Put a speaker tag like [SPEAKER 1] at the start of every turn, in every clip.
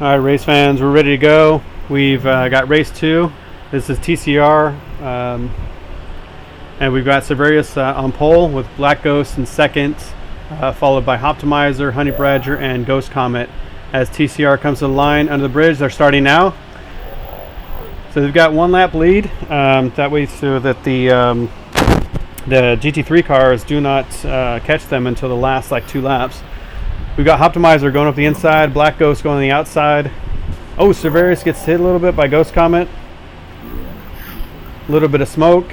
[SPEAKER 1] All right, race fans, we're ready to go. We've got race 2. This is TCR, and we've got Severius on pole with Black Ghost in second, followed by Optimizer, Honey Badger, and Ghost Comet. As TCR comes to the line under the bridge, they're starting now. So they've got 1 lap lead. That way, so that the GT3 cars do not catch them until the last 2 laps. We've got Optimizer going up the inside, Black Ghost going on the outside. Oh, Severius gets hit a little bit by Ghost Comet. A little bit of smoke.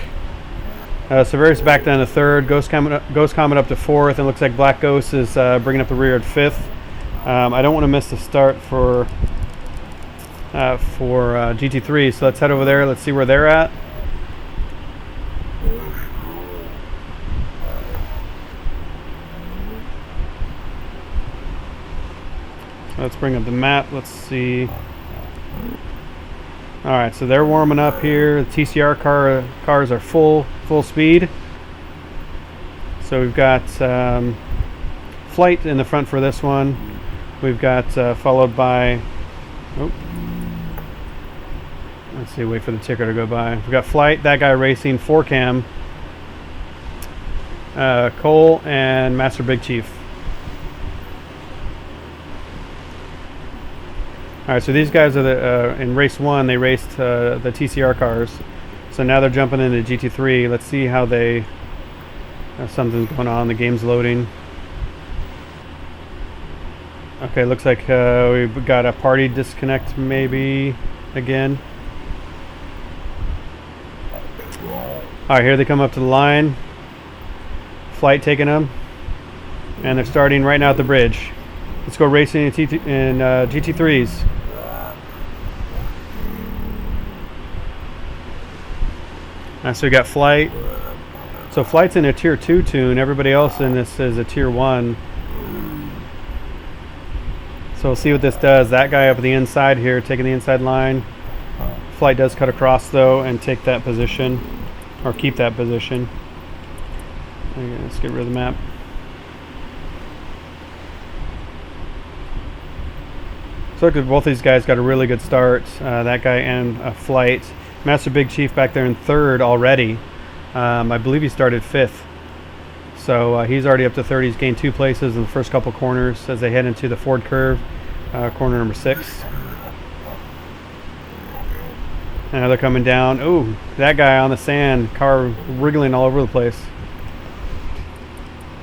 [SPEAKER 1] Severius back down to 3rd, Ghost Comet up to 4th, and looks like Black Ghost is bringing up the rear at 5th. I don't want to miss the start for GT3, so let's head over there. Let's see where they're at. Let's bring up the map. Let's see. All right, so they're warming up here. The TCR cars are full speed. So we've got Flight in the front for this one. We've got followed by. Oh, let's see. Wait for the ticker to go by. We've got Flight. That guy racing 4Cam. Cole and Master Big Chief. All right, so these guys are in race 1. They raced the TCR cars, so now they're jumping into GT3. Let's see how they. Something's going on. The game's loading. Okay, looks like we've got a party disconnect maybe again. All right, here they come up to the line. Flight taking them, and they're starting right now at the bridge. Let's go racing in GT3s. So we got Flight. So Flight's in a tier 2 tune. Everybody else in this is a tier 1. So we'll see what this does. That guy up at the inside here, taking the inside line. Flight does cut across though and take that position, or keep that position. Okay, let's get rid of the map. So look, both these guys got a really good start. That guy and Flight. Master Big Chief back there in 3rd already. I believe he started 5th. So he's already up to 3rd. He's gained 2 places in the first couple corners as they head into the Ford curve, corner number 6. And now they're coming down. Ooh, that guy on the sand, car wriggling all over the place.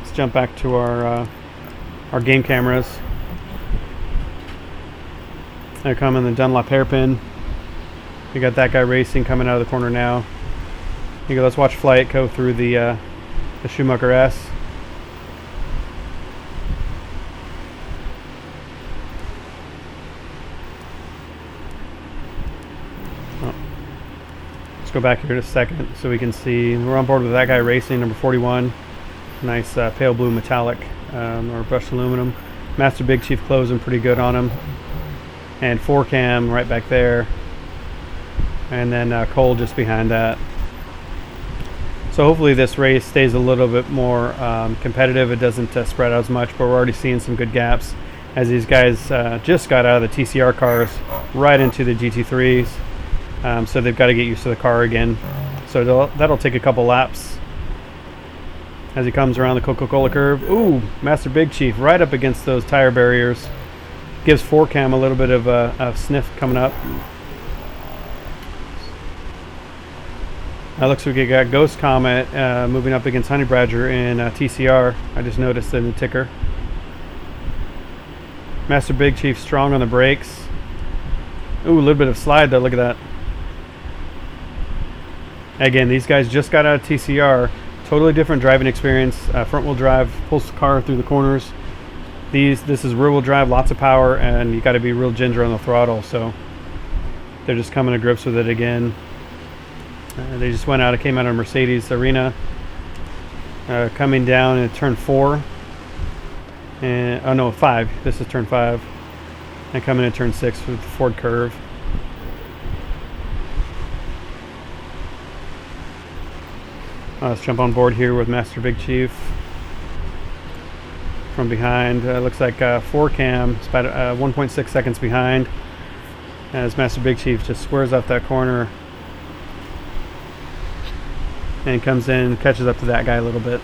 [SPEAKER 1] Let's jump back to our game cameras. They're coming the Dunlop hairpin. You got that guy racing coming out of the corner now. Here you go. Let's watch Flight go through the Schumacher S. Oh. Let's go back here in a second so we can see. We're on board with that guy racing, number 41. Nice pale blue metallic or brushed aluminum. Master Big Chief closing pretty good on him. And 4Cam right back there. And then Cole just behind that. So hopefully this race stays a little bit more competitive. It doesn't spread out as much, but we're already seeing some good gaps as these guys just got out of the TCR cars right into the GT3s. So they've got to get used to the car again. So that'll take a couple laps as he comes around the Coca-Cola curve. Ooh, Master Big Chief right up against those tire barriers. Gives 4Cam a little bit of a sniff coming up. Now looks like we got Ghost Comet moving up against Honey Badger in TCR. I just noticed in the ticker. Master Big Chief strong on the brakes. Ooh, a little bit of slide though. Look at that. Again, these guys just got out of TCR. Totally different driving experience. Front wheel drive, pulls the car through the corners. This is rear wheel drive, lots of power, and you got to be real ginger on the throttle. So they're just coming to grips with it again. They just went out. It came out of Mercedes Arena, coming down in turn 4. And oh no, 5. This is turn 5, and coming in turn 6 with the Ford curve. Let's jump on board here with Master Big Chief. from behind. Looks like 4 cam, it's about 1.6 seconds behind, as Master Big Chief just squares up that corner and comes in and catches up to that guy a little bit.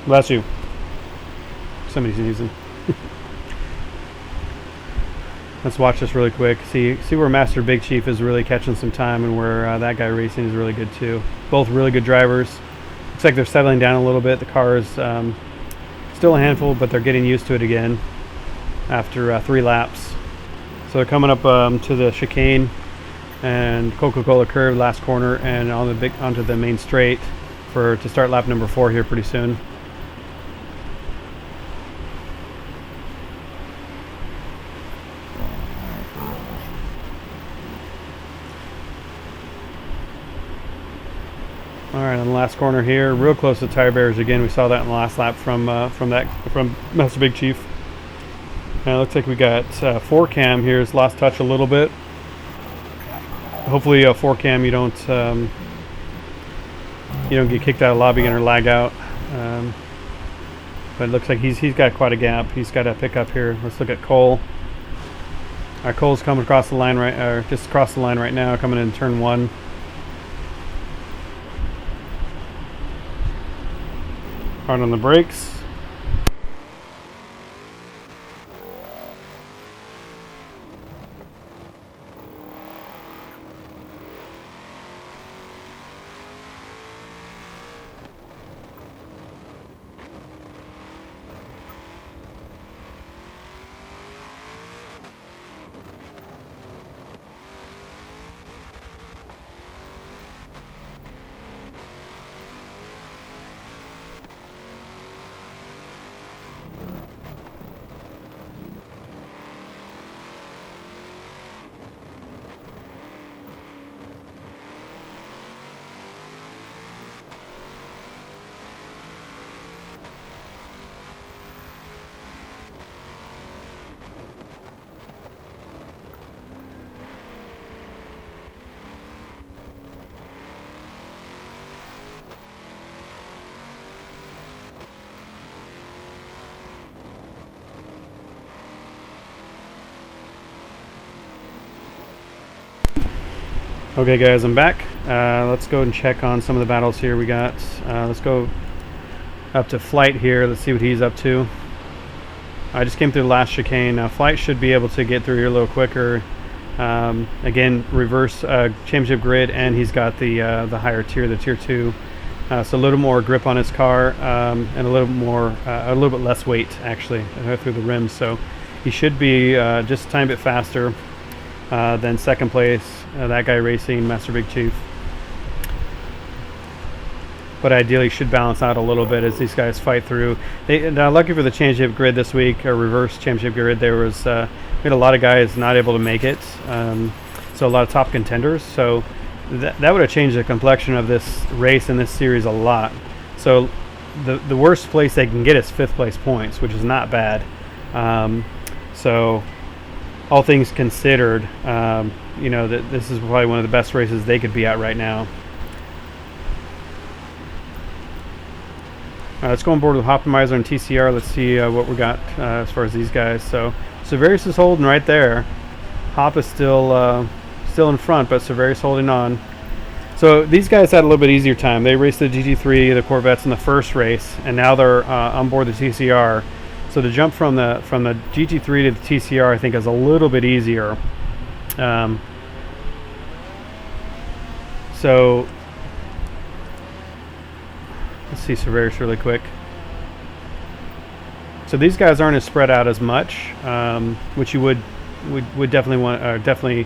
[SPEAKER 1] Bless you. Somebody's sneezing. Let's watch this really quick. See where Master Big Chief is really catching some time, and where that guy racing is really good too. Both really good drivers. Looks like they're settling down a little bit. The car is still a handful, but they're getting used to it again after 3 laps. So they're coming up to the chicane and Coca-Cola curve, last corner, and onto the main straight to start lap number 4 here pretty soon. All right, on the last corner here, real close to tire barriers again. We saw that in the last lap from Master Big Chief. Now it looks like we got 4 cam here. Has lost touch a little bit. Hopefully 4 cam you don't get kicked out of lobby or lag out. But it looks like he's got quite a gap. He's got to pick up here. Let's look at Cole. Cole's coming across the line just across the line right now, coming in turn 1. Hard on the brakes. Okay guys, I'm back. Let's go and check on some of the battles here we got. Let's go up to Flight here. Let's see what he's up to. I just came through the last chicane. Now Flight should be able to get through here a little quicker. Again, reverse championship grid, and he's got the higher tier, the tier 2. So a little more grip on his car, and a little bit less weight actually through the rims. So he should be just a tiny bit faster than second place, that guy racing Master Big Chief. But ideally should balance out a little bit as these guys fight through. Lucky for the championship grid this week, or reverse championship grid, we had a lot of guys not able to make it. So a lot of top contenders. So that would have changed the complexion of this race and this series a lot. So the worst place they can get is 5th place points, which is not bad. So all things considered, that this is probably one of the best races they could be at right now. Let's go on board with Optimizer and TCR. Let's see what we got as far as these guys. So Severius is holding right there. Hop is still in front, but Severius holding on. So these guys had a little bit easier time. They raced the GT3, the Corvettes in the first race, and now they're on board the TCR. So the jump from the GT3 to the TCR, I think, is a little bit easier. So let's see Severius really quick. So these guys aren't as spread out as much, which you would definitely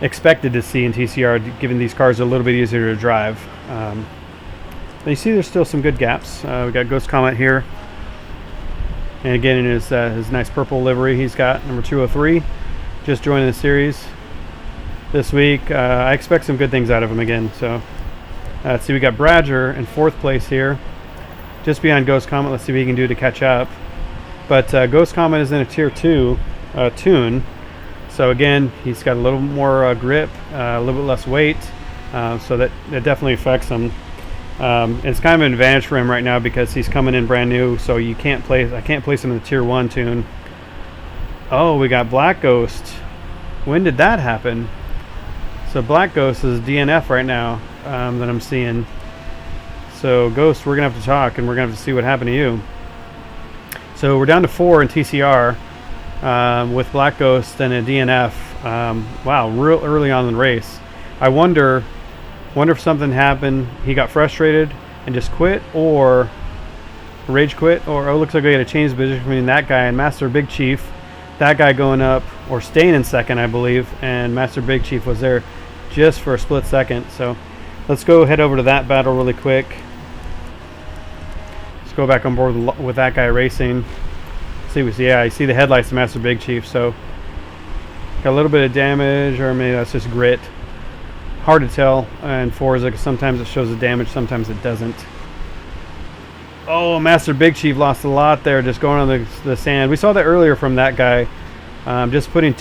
[SPEAKER 1] expected to see in TCR, given these cars are a little bit easier to drive. But you see there's still some good gaps. We got Ghost Comet here. And again, in his nice purple livery, he's got number 203, just joining the series this week. I expect some good things out of him again. So let's see, we got Bradger in 4th place here, just behind Ghost Comet. Let's see what he can do to catch up. But Ghost Comet is in a tier 2 tune, so again, he's got a little more grip, a little bit less weight, so that definitely affects him. It's kind of an advantage for him right now because he's coming in brand new, so I can't place him in the tier 1 tune. Oh, we got Black Ghost. When did that happen? So Black Ghost is DNF right now, that I'm seeing. So Ghost, we're gonna have to talk, and we're gonna have to see what happened to you. So we're down to 4 in TCR with Black Ghost and a DNF. Wow, real early on in the race. I wonder if something happened. He got frustrated and just quit, or rage quit, or oh, looks like we had to change the position between that guy and Master Big Chief. That guy going up or staying in second, I believe, and Master Big Chief was there just for a split second. So let's go head over to that battle really quick. Let's go back on board with that guy racing. Yeah, I see the headlights of Master Big Chief, so got a little bit of damage, or maybe that's just grit. Hard to tell in Forza because sometimes it shows the damage, sometimes it doesn't. Oh, Master Big Chief lost a lot there just going on the sand. We saw that earlier from that guy. Just putting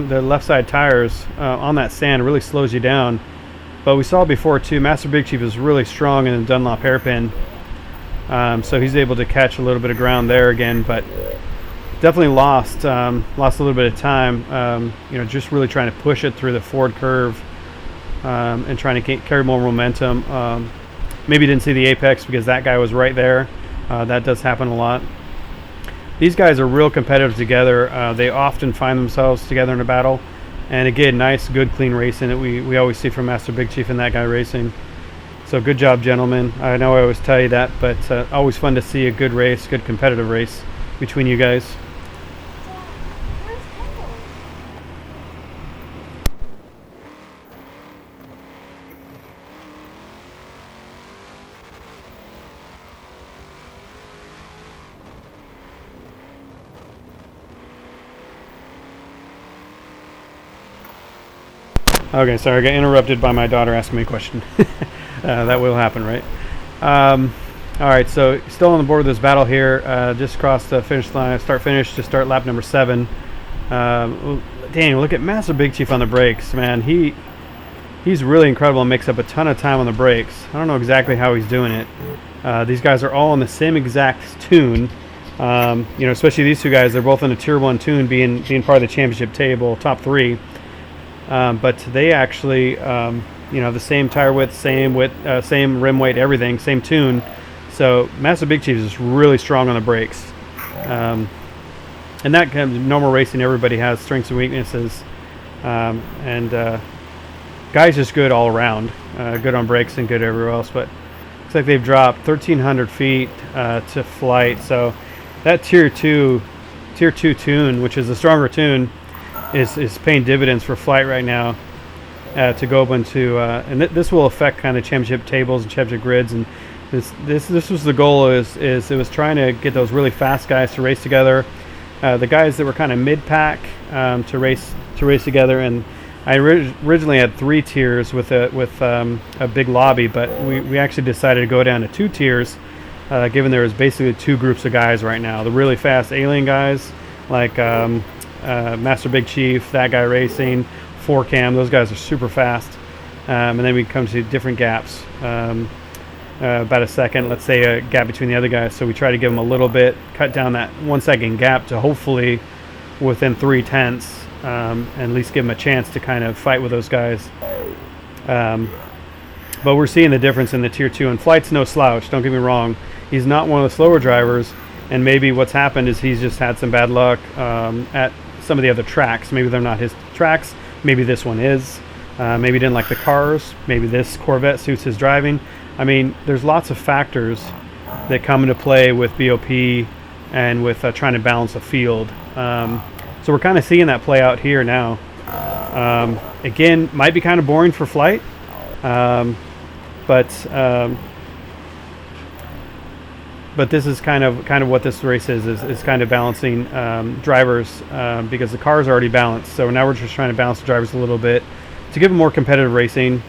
[SPEAKER 1] the left side tires on that sand really slows you down. But we saw before too, Master Big Chief is really strong in the Dunlop hairpin. So he's able to catch a little bit of ground there again, but definitely lost a little bit of time. Just really trying to push it through the forward curve. And trying to carry more momentum. Maybe didn't see the apex because that guy was right there. That does happen a lot. These guys are real competitive together. They often find themselves together in a battle. And again, nice, good, clean racing that we always see from Master Big Chief and that guy racing. So good job, gentlemen. I know I always tell you that, but always fun to see a good race, good competitive race between you guys. Okay, sorry, I got interrupted by my daughter asking me a question. That will happen, right? Alright, so still on the board of this battle here. Just crossed the finish line, start-finish to start lap number 7. Dang, look at Master Big Chief on the brakes, man. He's really incredible and makes up a ton of time on the brakes. I don't know exactly how he's doing it. These guys are all in the same exact tune. Especially these two guys, they're both in a tier 1 tune, being part of the championship table, top 3. But they actually, the same tire width, same rim weight, everything, same tune. So Master Big Chief is really strong on the brakes. And that kind of normal racing, everybody has strengths and weaknesses. Guy's just good all around. Good on brakes and good everywhere else. But looks like they've dropped 1,300 feet to flight. So that tier 2 tune, which is a stronger tune, is paying dividends for flight right now to go up into and this will affect kind of championship tables and championship grids, and this was the goal is it was trying to get those really fast guys to race together, the guys that were kind of mid-pack to race together. And I originally had 3 tiers with a big lobby, but we actually decided to go down to 2 tiers, given there was basically 2 groups of guys right now: the really fast alien guys like Master Big Chief, that guy racing, 4Cam, those guys are super fast. And then we come to different gaps, about a second, let's say, a gap between the other guys. So we try to give them a little bit, cut down that 1 second gap to hopefully within 3/10, and at least give them a chance to kind of fight with those guys. But we're seeing the difference in the tier 2, and Flight's no slouch, don't get me wrong. He's not one of the slower drivers, and maybe what's happened is he's just had some bad luck at some of the other tracks. Maybe they're not his tracks, maybe this one is. Maybe he didn't like the cars, maybe this Corvette suits his driving. I mean, there's lots of factors that come into play with BOP and with trying to balance a field. So we're kind of seeing that play out here now. Again, might be kind of boring for Flight, but this is kind of what this race is kind of balancing drivers, because the cars are already balanced. So now we're just trying to balance the drivers a little bit to give them more competitive racing.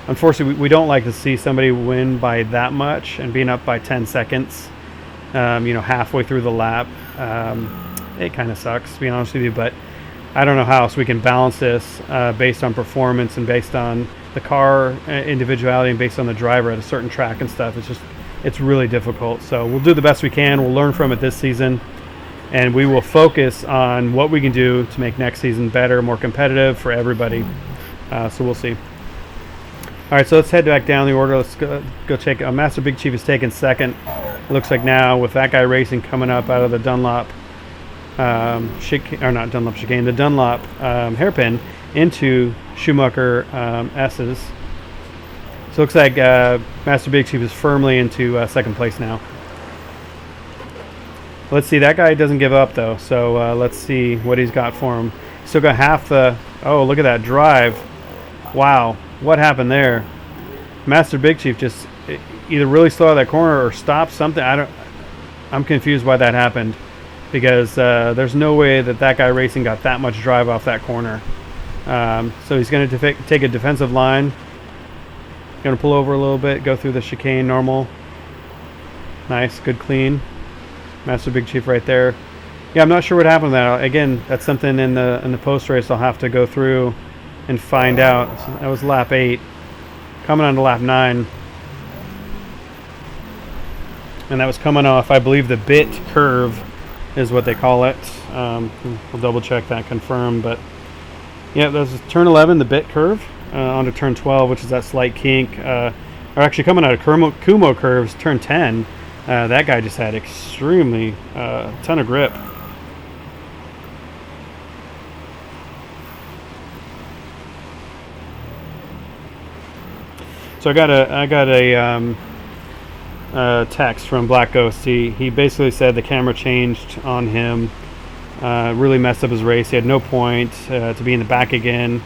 [SPEAKER 1] Unfortunately, we don't like to see somebody win by that much and being up by 10 seconds, halfway through the lap. It kind of sucks, to be honest with you, but I don't know how else we can balance this based on performance and based on the car individuality and based on the driver at a certain track and stuff. It's really difficult. So we'll do the best we can. We'll learn from it this season, and we will focus on what we can do to make next season better, more competitive for everybody. So we'll see. All right, so let's head back down the order. Let's go check. Master Big Chief is taking second. It looks like now with that guy racing coming up out of the Dunlop chicane, the Dunlop hairpin into Schumacher S's. So it looks like Master Big Chief is firmly into second place now. Let's see, that guy doesn't give up though, so let's see what he's got for him. Still got half the, oh, look at that drive. Wow, what happened there? Master Big Chief just either really slow out that corner or stopped something. I'm confused why that happened, because there's no way that guy racing got that much drive off that corner. So he's going to take a defensive line. Going to pull over a little bit, go through the chicane normal. Nice, good clean. Master Big Chief right there. Yeah, I'm not sure what happened to that. Again, that's something in the post race I'll have to go through and find out. So that was lap 8, coming on to lap 9, and that was coming off, I believe, the bit curve is what they call it. We'll double check that, confirm, but yeah, that was turn 11, the bit curve, onto turn 12, which is that slight kink. Or actually coming out of Kumo curves, turn 10. That guy just had extremely ton of grip. So I got a text from Black Ghost. He basically said the camera changed on him, really messed up his race. He had no point to be in the back again.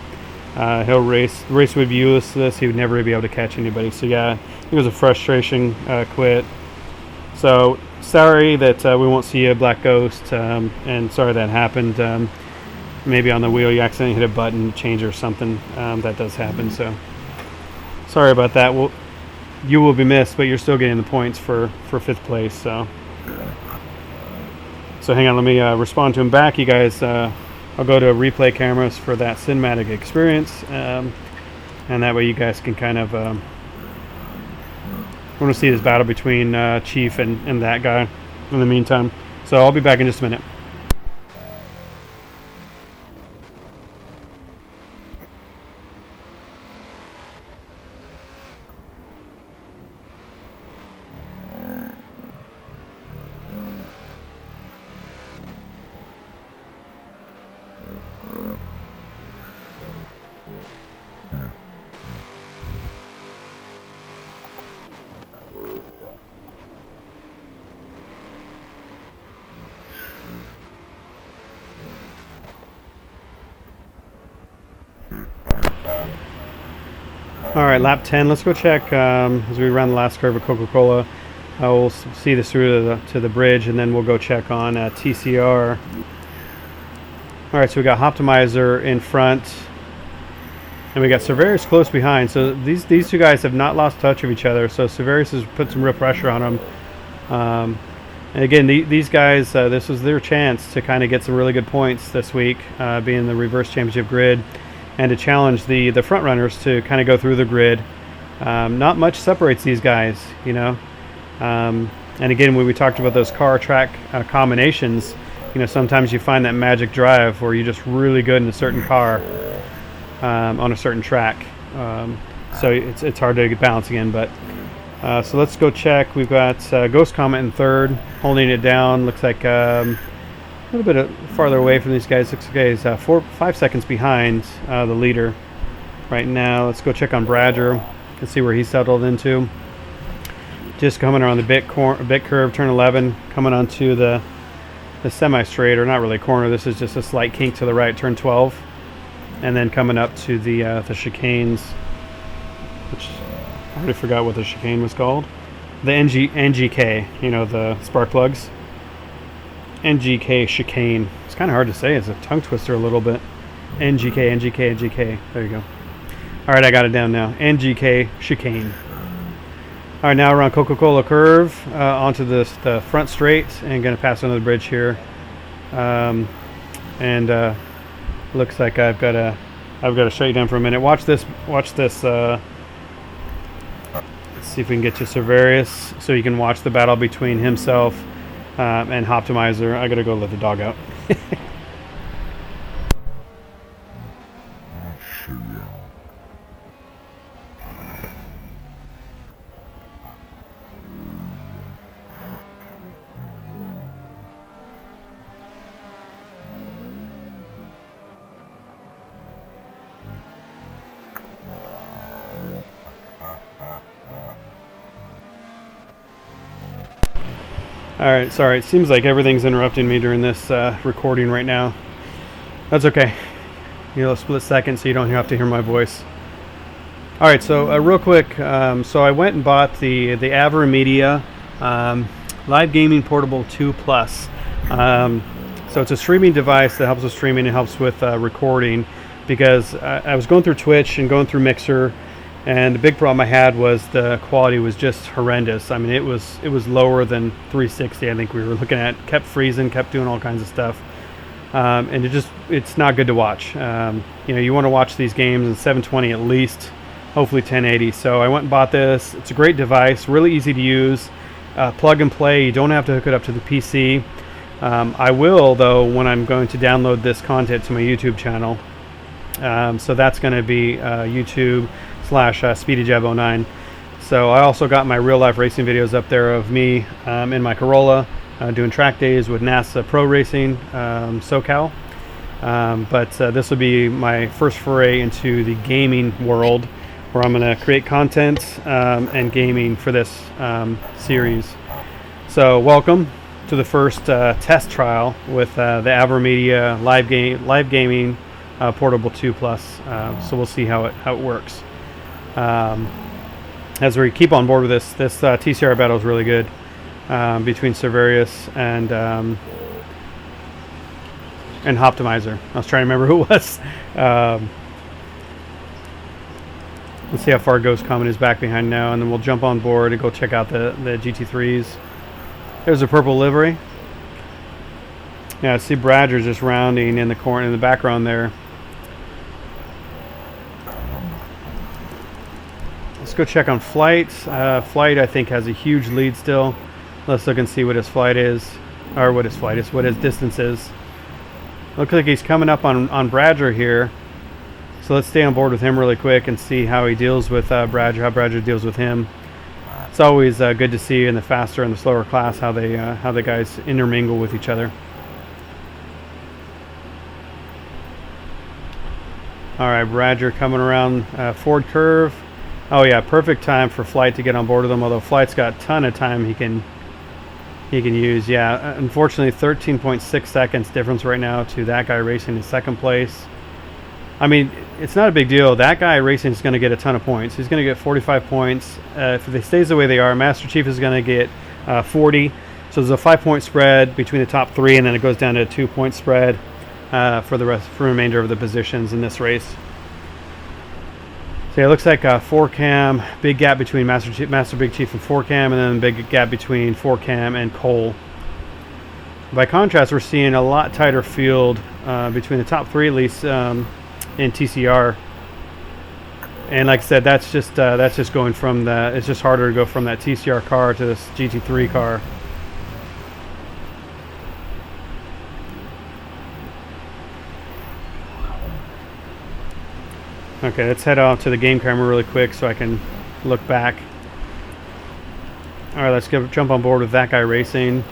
[SPEAKER 1] He'll race. The race would be useless. He would never be able to catch anybody. So yeah, it was a frustration quit. So sorry that we won't see you, Black Ghost, and sorry that happened. Maybe on the wheel you accidentally hit a button change or something. That does happen. So sorry about that. You will be missed, but you're still getting the points for 5th place. So hang on, let me respond to him back. You guys, I'll go to replay cameras for that cinematic experience, and that way you guys can kind of want to see this battle between Chief and that guy in the meantime. So I'll be back in just a minute. All right, lap 10. Let's go check as we run the last curve of Coca-Cola. We'll see this through to the bridge, and then we'll go check on TCR. All right, so we got Optimizer in front, and we got Severus close behind. So these two guys have not lost touch of each other. So Severus has put some real pressure on them. And again, these guys, this was their chance to kind of get some really good points this week, being the reverse championship grid, and to challenge the front runners to kind of go through the grid. Not much separates these guys, you know. And again, when we talked about those car track combinations, you know, sometimes you find that magic drive where you're just really good in a certain car on a certain track. So it's hard to balance again. But so let's go check. We've got Ghost Comet in third, holding it down. Looks like a little bit farther away from these guys. Looks like he's 5 seconds behind the leader right now. Let's go check on Bradger and see where he's settled into. Just coming around the bit curve, turn 11, coming onto the semi-straight, or not really corner. This is just a slight kink to the right, turn 12, and then coming up to the chicanes, which I already forgot what the chicane was called. The NGK, you know, the spark plugs. NGK chicane. It's kind of hard to say. It's a tongue twister a little bit. NGK. There you go. All right, I got it down now. NGK chicane. All right, now we're on Coca-Cola curve onto the front straight, and going to pass under the bridge here. And Looks like I've got to shut you down for a minute. Watch this. Watch this. Let's see if we can get to Cerverius so you can watch the battle between himself and Optimizer. I gotta go let the dog out. Alright, sorry, it seems like everything's interrupting me during this recording right now. That's okay. You know, a split second so you don't have to hear my voice. Alright, so real quick, so I went and bought the Avermedia Live Gaming Portable 2 Plus. So it's a streaming device that helps with streaming and helps with recording, because I was going through Twitch and going through Mixer, and the big problem I had was the quality was just horrendous. I mean, it was lower than 360. I think we were looking at, kept freezing, kept doing all kinds of stuff, and it's not good to watch. You know, you want to watch these games in 720 at least, hopefully 1080. So I went and bought this. It's a great device, really easy to use, plug and play. You don't have to hook it up to the PC. I will, though, when I'm going to download this content to my YouTube channel. So that's going to be YouTube/SpeedyJab09. So I also got my real life racing videos up there of me in my Corolla doing track days with NASA Pro Racing SoCal. But this will be my first foray into the gaming world, where I'm going to create content and gaming for this series. So welcome to the first test trial with the Avermedia Live Gaming Portable 2 Plus. So we'll see how it works. As we keep on board with this TCR battle is really good between Cerverius and Optimizer. I was trying to remember who it was. Let's see how far Ghost Common is back behind now, and then we'll jump on board and go check out the GT3s. There's a purple livery. Yeah, I see Bradger just rounding in the corner in the background there. Let's go check on Flight. Flight, I think, has a huge lead still. Let's look and see what his flight is, or what his distance is. Looks like he's coming up on Bradger here. So let's stay on board with him really quick and see how he deals with Bradger, how Bradger deals with him. It's always good to see in the faster and the slower class how the guys intermingle with each other. All right, Bradger coming around Ford curve. Oh yeah, perfect time for Flight to get on board with him. Although Flight's got a ton of time he can use. Yeah, unfortunately, 13.6 seconds difference right now to that guy racing in second place. I mean, it's not a big deal. That guy racing is going to get a ton of points. He's going to get 45 points. If they stays the way they are, Master Chief is going to get 40. So there's a 5-point spread between the top three, and then it goes down to a 2-point spread for the remainder of the positions in this race. So yeah, it looks like 4Cam, big gap between Master Big Chief and 4Cam, and then a big gap between 4Cam and Cole. By contrast, we're seeing a lot tighter field between the top three, at least in TCR. And like I said, that's just going from it's just harder to go from that TCR car to this GT3 car. Okay, let's head off to the game camera really quick so I can look back. All right, let's jump on board with that guy racing.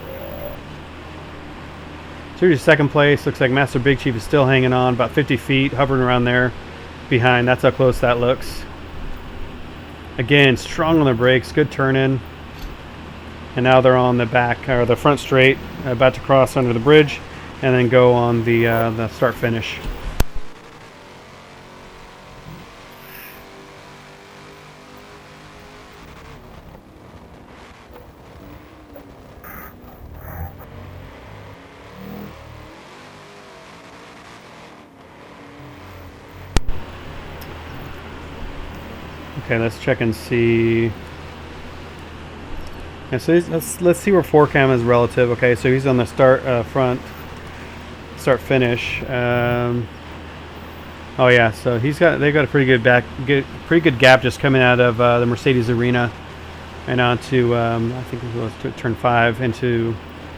[SPEAKER 1] So here's second place. Looks like Master Big Chief is still hanging on, about 50 feet, hovering around there behind. That's how close that looks. Again, strong on the brakes, good turn in. And now they're on the back, or the front straight, about to cross under the bridge, and then go on the start finish. Okay, let's check and see. Yeah, so let's see where 4Cam is relative. Okay, so he's on the start finish. Oh yeah, so they've got a pretty good gap just coming out of the Mercedes arena and onto I think it was to turn 5 into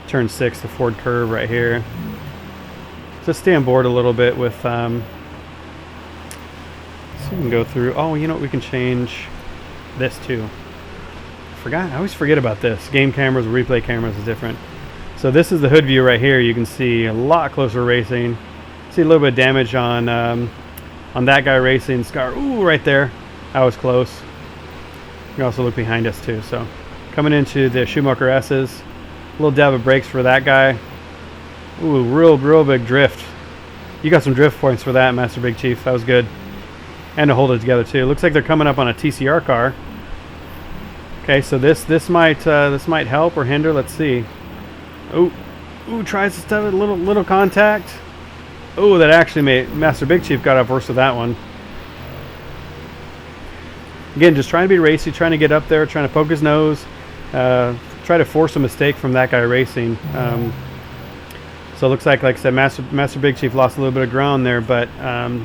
[SPEAKER 1] turn 6, the Ford curve right here. Just stay on board a little bit with so we can go through. Oh, you know what, we can change this too. I always forget about this. Game cameras, replay cameras is different. So this is the hood view right here. You can see a lot closer racing. See a little bit of damage on that guy racing. Scar, ooh, right there. That was close. You can also look behind us too. So coming into the Schumacher S's, a little dab of brakes for that guy. Ooh, real big drift. You got some drift points for that, Master Big Chief. That was good. And to hold it together too. Looks like they're coming up on a TCR car. Okay, so this might help or hinder. Let's see. Ooh, tries to stuff it. Little contact. Oh, that actually made Master Big Chief got up worse with that one. Again, just trying to be racy, trying to get up there, trying to poke his nose, try to force a mistake from that guy racing. So it looks like I said, Master Big Chief lost a little bit of ground there, but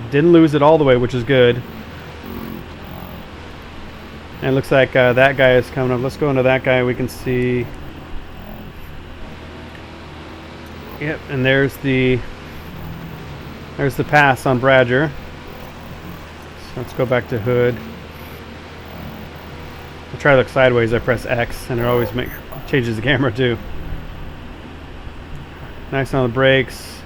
[SPEAKER 1] didn't lose it all the way, which is good. And it looks like that guy is coming up. Let's go into that guy. We can see. Yep, and there's the pass on Bradger. So let's go back to hood. I try to look sideways. I press X, and it always changes the camera too. Nice on the brakes.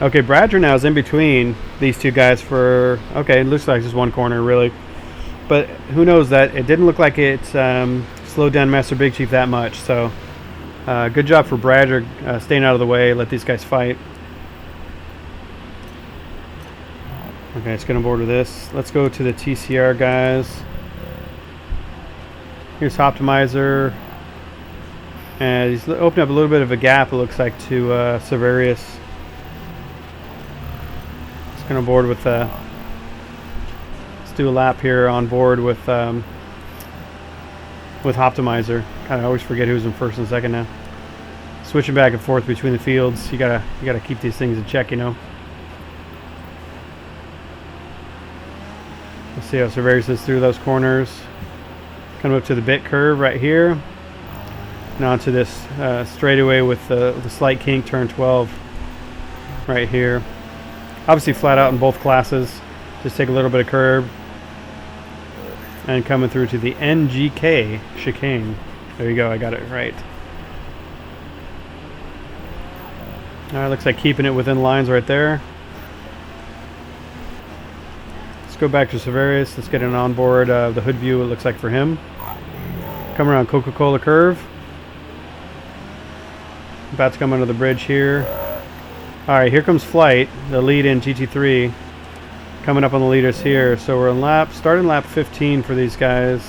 [SPEAKER 1] Okay, Bradger now is in between these two guys for. Okay, it looks like just one corner really. But who knows, that it didn't look like it slowed down Master Big Chief that much. So good job for Bradger staying out of the way, let these guys fight. Okay, let's get on board with this. Let's go to the TCR guys. Here's Optimizer. And he's opened up a little bit of a gap, it looks like, to Severius. Let's get on board with do a lap here on board with Optimizer. Kind of always forget who's in first and second now. Switching back and forth between the fields. You gotta keep these things in check, you know. Let's see how Severius is through those corners. Coming up to the bit curve right here. And onto this straightaway with the slight kink, turn 12 right here. Obviously flat out in both classes. Just take a little bit of curb. And coming through to the NGK chicane. There you go, I got it right. Alright, looks like keeping it within lines right there. Let's go back to Severius. Let's get an onboard the hood view, it looks like, for him. Come around Coca-Cola curve. About to come under the bridge here. Alright, here comes Flight, the lead in GT3. Coming up on the leaders here. So we're in starting lap 15 for these guys.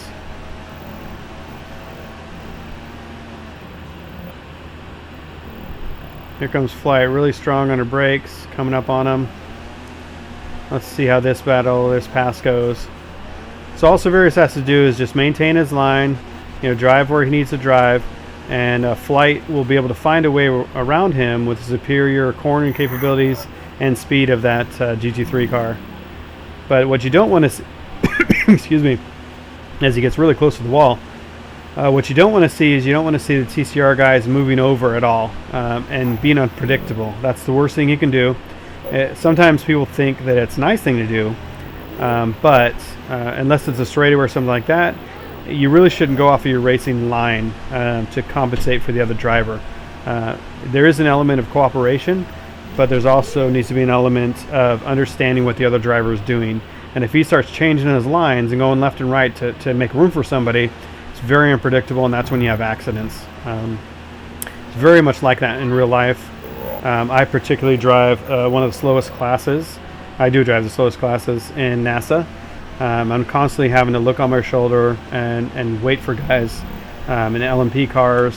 [SPEAKER 1] Here comes Flight, really strong under brakes, coming up on them. Let's see how this pass goes. So all Severius has to do is just maintain his line, drive where he needs to drive, and Flight will be able to find a way around him with superior cornering capabilities and speed of that GT3 car. But what you don't want to see, excuse me, as he gets really close to the wall, what you don't want to see is you don't want to see the TCR guys moving over at all and being unpredictable. That's the worst thing you can do. Sometimes people think that it's a nice thing to do, but unless it's a straightaway or something like that, you really shouldn't go off of your racing line to compensate for the other driver. There is an element of cooperation, but there's also needs to be an element of understanding what the other driver is doing. And if he starts changing his lines and going left and right to make room for somebody, it's very unpredictable, and that's when you have accidents. It's very much like that in real life. I particularly drive one of the slowest classes. I do drive the slowest classes in NASA. I'm constantly having to look on my shoulder and wait for guys in LMP cars,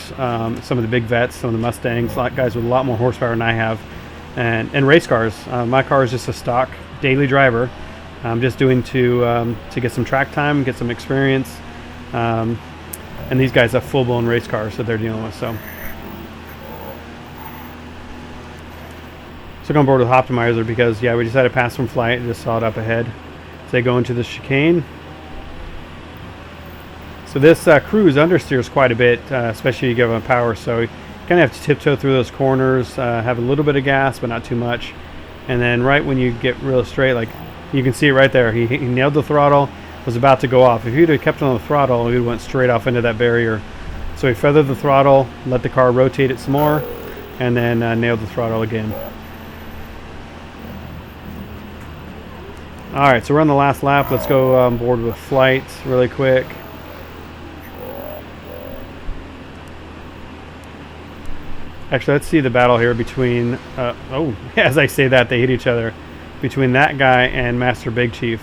[SPEAKER 1] some of the big vets, some of the Mustangs, guys with a lot more horsepower than I have. And race cars. My car is just a stock daily driver. I'm just doing to get some track time, get some experience. And these guys have full-blown race cars that they're dealing with. So took on board with Optimizer because, yeah, we just had to pass from flight and just saw it up ahead. So they go into the chicane. So this Cruze understeers quite a bit, especially if you give them power. So you kind of have to tiptoe through those corners, have a little bit of gas, but not too much. And then right when you get real straight, like you can see it right there, he nailed the throttle, was about to go off. If he'd have kept on the throttle, he went straight off into that barrier. So he feathered the throttle, let the car rotate it some more, and then nailed the throttle again. Alright, so we're on the last lap. Let's go on board with flight really quick. Actually, let's see the battle here between, oh, as I say that, they hit each other. Between that guy and Master Big Chief.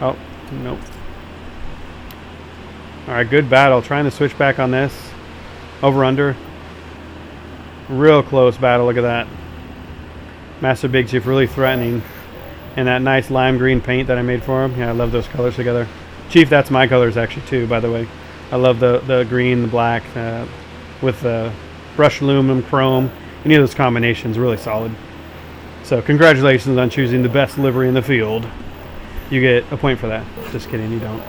[SPEAKER 1] Oh, nope. Alright, good battle. Trying to switch back on this. Over under. Real close battle, look at that. Master Big Chief really threatening. And that nice lime green paint that I made for him. Yeah, I love those colors together. Chief, that's my colors actually too, by the way. I love the green, the black, with the brushed aluminum, chrome. Any of those combinations, really solid. So congratulations on choosing the best livery in the field. You get a point for that. Just kidding, you don't.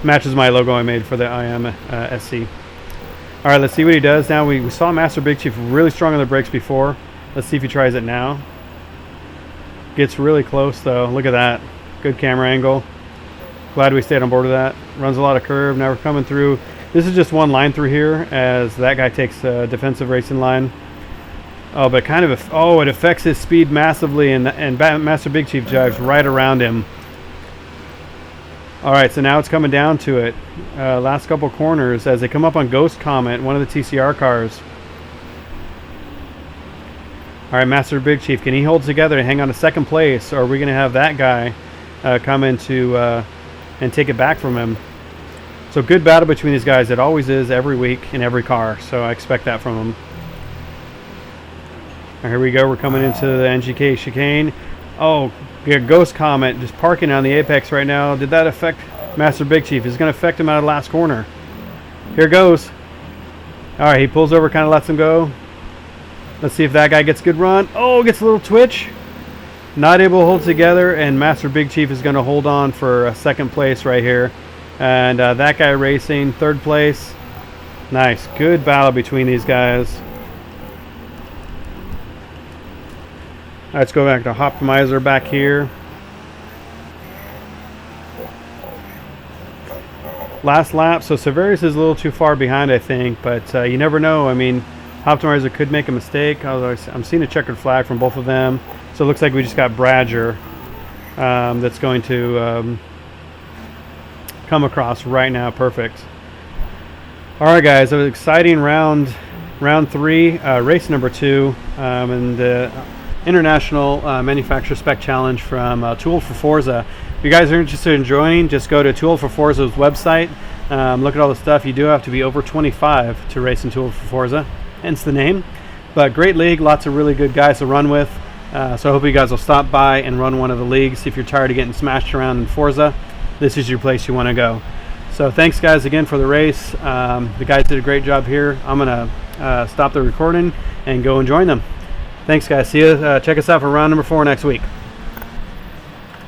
[SPEAKER 1] Matches my logo I made for the IM SC. Alright, let's see what he does now. We saw Master Big Chief really strong on the brakes before. Let's see if he tries it now. Gets really close though. Look at that. Good camera angle. Glad we stayed on board with that. Runs a lot of curve. Now we're coming through. This is just one line through here as that guy takes a defensive racing line. Oh, but kind of, it affects his speed massively, and Master Big Chief drives right around him. All right, so now it's coming down to it. Last couple corners as they come up on Ghost Comet, one of the TCR cars. All right, Master Big Chief, can he hold together and hang on to second place, or are we going to have that guy come into and take it back from him? So good battle between these guys. It always is every week in every car, so I expect that from them. Right, here we go. We're coming into the NGK chicane. Oh, we got Ghost Comet just parking on the apex right now. Did that affect Master Big Chief? It's going to affect him out of the last corner. Here goes. All right, he pulls over, kind of lets him go. Let's see if that guy gets a good run. Oh, gets a little twitch. Not able to hold together, and Master Big Chief is going to hold on for second place right here. And that guy racing third place. Nice, good battle between these guys. Let's go back to Optimizer back here. Last lap, so Severus is a little too far behind, I think, but you never know. I mean, Optimizer could make a mistake, although I'm seeing a checkered flag from both of them. So it looks like we just got Bradger that's going to come across right now. Perfect. All right, guys, it was an exciting round 3, race number 2, and the International Manufacturer Spec Challenge from Tool for Forza. If you guys are interested in joining, just go to Tool for Forza's website. Look at all the stuff. You do have to be over 25 to race in Tool for Forza, hence the name. But great league, lots of really good guys to run with. So I hope you guys will stop by and run one of the leagues. If you're tired of getting smashed around in Forza, this is your place you want to go. So thanks guys again for the race. The guys did a great job here. I'm going to stop the recording and go and join them. Thanks guys. See you. Check us out for round number 4 next week.